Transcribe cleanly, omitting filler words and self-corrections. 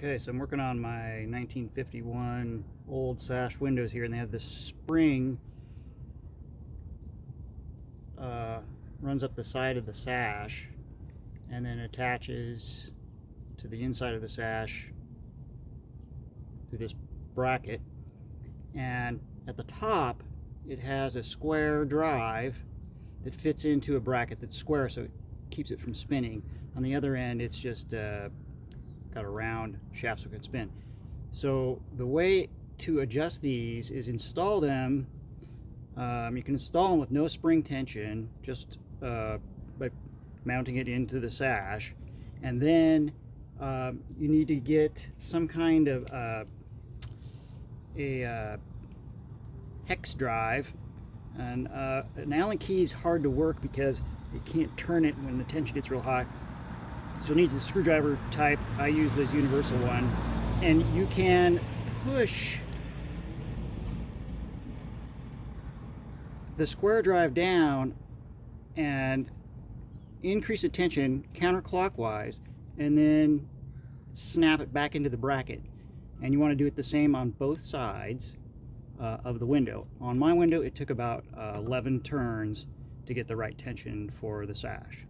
Okay, so I'm working on my 1951 old sash windows here, and they have this spring runs up the side of the sash and then attaches to the inside of the sash through this bracket. And at the top it has a square drive that fits into a bracket that's square, so it keeps it from spinning. On the other end it's just got a round shaft so it can spin. So the way to adjust these is install them. You can install them with no spring tension, just by mounting it into the sash, and then you need to get some kind of a hex drive, and an Allen key is hard to work because you can't turn it when the tension gets real high, so it needs a screwdriver type. I use this universal one, and you can push the square drive down and increase the tension counterclockwise, and then snap it back into the bracket. And you want to do it the same on both sides of the window. On my window it took about 11 turns to get the right tension for the sash.